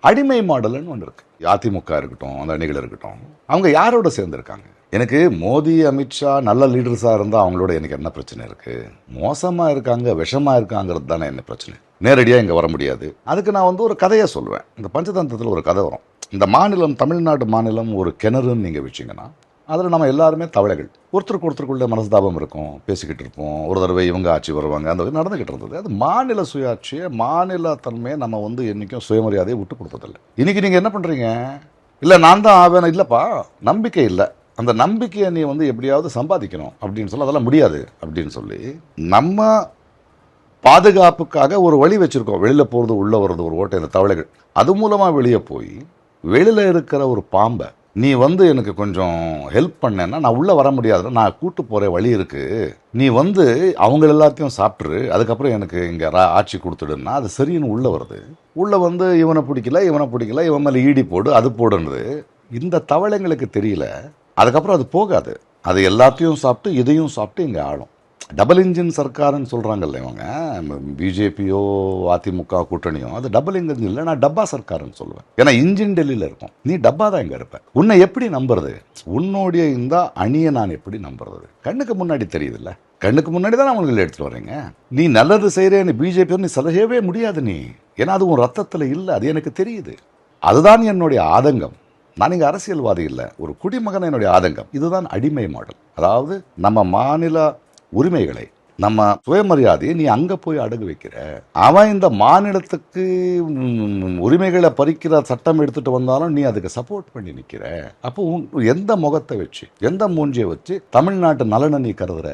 அடிமை மாடல்னு ஒன்று இருக்கு. அதிமுக இருக்கட்டும், அந்த அணிகள் இருக்கட்டும், அவங்க யாரோட சேர்ந்துருக்காங்க? எனக்கு மோடி, அமித்ஷா நல்ல லீடர்ஸா இருந்தா அவங்களோட எனக்கு என்ன பிரச்சனை இருக்கு? மோசமா இருக்காங்க, விஷமா இருக்காங்கிறது தானே என்ன பிரச்சனை. நேரடியா இங்க வர முடியாது. அதுக்கு நான் ஒரு கதையை சொல்லுவேன். இந்த பஞ்சதந்திரத்தில் ஒரு கதை வரும். இந்த மாநிலம், தமிழ்நாடு மாநிலம் ஒரு கிணறுன்னு நீங்க வச்சீங்கன்னா, அதில் நம்ம எல்லாருமே தவளைகள். ஒருத்தருக்குள்ள மனஸ்தாபம் இருக்கும், பேசிக்கிட்டு இருப்போம். ஒரு தடவை இவங்க ஆட்சி வருவாங்க, அந்த நடந்துகிட்டு இருந்தது. அது மாநில சுயாட்சியை, மாநில தன்மையை நம்ம என்னைக்கும் சுயமரியாதையை விட்டு கொடுத்ததில்லை. இன்னைக்கு நீங்க என்ன பண்றீங்க? இல்லை நான் தான் ஆவேன். இல்லப்பா, நம்பிக்கை இல்லை. அந்த நம்பிக்கையை நீ எப்படியாவது சம்பாதிக்கணும் அப்படின்னு சொல்ல, அதெல்லாம் முடியாது அப்படின்னு சொல்லி நம்ம பாதுகாப்புக்காக ஒரு வழி வச்சிருக்கோம். வெளியில போறது, உள்ள வர்றது ஒரு ஓட்டை, இந்த தவளைகள். அது மூலமா வெளியே போய் வெளியில இருக்கிற ஒரு பாம்பை நீ எனக்கு கொஞ்சம் ஹெல்ப் பண்ணேன்னா நான் உள்ள வர முடியாது, நான் கூட்டு போற வழி இருக்கு, நீ அவங்க எல்லாத்தையும் சாப்பிட்ரு, அதுக்கப்புறம் எனக்கு இங்க ஆட்சி கொடுத்துடுன்னா அது சரின்னு உள்ள வருது. உள்ள இவனை பிடிக்கல, இவன் மேல ஈடி போடு, அது போடுன்றது இந்த தவளைங்களுக்கு தெரியல. அதுக்கப்புறம் அது போகாது. அது எல்லாத்தையும் சாப்பிட்டு இதையும் சாப்பிட்டு இங்கே ஆளும். டபுள் இன்ஜின் சர்க்காருன்னு சொல்கிறாங்கல்ல இவங்க, பிஜேபியோ அதிமுக கூட்டணியோ, அது டபுள் இன்ஜின் இல்லை, நான் டப்பா சர்க்காருன்னு சொல்லுவேன். ஏன்னா இன்ஜின் டெல்லியில் இருக்கும், நீ டப்பா தான் இங்கே இருப்ப. உன்னை எப்படி நம்புறது? உன்னுடைய இந்த அணியை நான் எப்படி நம்புறது? கண்ணுக்கு முன்னாடி தெரியுதுல்ல, கண்ணுக்கு முன்னாடி தான் அவங்களை எடுத்துட்டு வர்றீங்க. நீ நல்லது செய்கிறேன்னு பிஜேபி நீ சொல்லவே முடியாது நீ, ஏன்னா அது உன் ரத்தத்தில் இல்லை, அது எனக்கு தெரியுது. அதுதான் என்னுடைய ஆதங்கம். நான் இங்கே அரசியல்வாதி இல்லை, ஒரு குடிமகன். என்னுடைய ஆதங்கம் இதுதான் அடிமை மாடல். அதாவது நம்ம மாநில உரிமைகளை, நம்ம சுயமரியாதையை நீ அங்கே போய் அடகு வைக்கிற. அவன் இந்த மாநிலத்துக்கு உரிமைகளை பறிக்கிற சட்டம் எடுத்துட்டு வந்தாலும் நீ அதுக்கு சப்போர்ட் பண்ணி நிற்கிற. அப்போ எந்த முகத்தை வச்சு, எந்த மூஞ்சியை வச்சு தமிழ்நாட்டு நலனை நீ கருதுற?